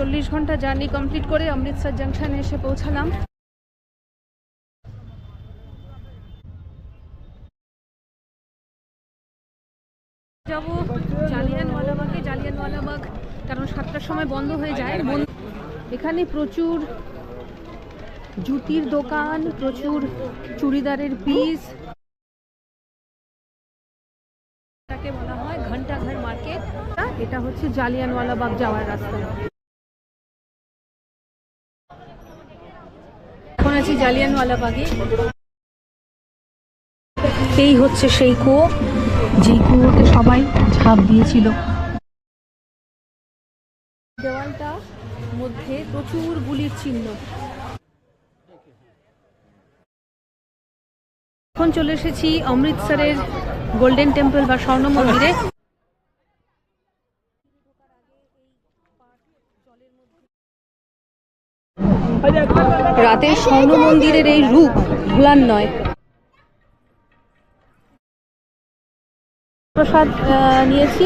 40 ঘন্টা journey complete করে অমৃতসর জাংশনে এসে পৌঁছালাম। যাব জালিয়ানওয়ালাবাগে। জালিয়ানওয়ালাবাগ কারণ 7টার সময় বন্ধ হয়ে যায়। এখানে প্রচুর জুতির দোকান, প্রচুর চুড়িদারের পিস, এটাকে বলা হয় ঘন্টাঘর মার্কেট। এটা হচ্ছে জালিয়ানওয়ালাবাগ যাওয়ার রাস্তা। এখন আছি জালিয়ানওয়ালাবাগে। এই হচ্ছে সেই কুয়ো, যেই কুয়োতে সবাই ঝাঁপ দিয়েছিল। দেওয়ালটা মধ্যে প্রচুর গুলির চিহ্ন। এখন চলে এসেছি অমৃতসরের গোল্ডেন টেম্পল বা স্বর্ণ মন্দিরে। রাতের স্বর্ণ মন্দিরের এই রূপ ভোলার নয়। প্রসাদ নিয়েছি,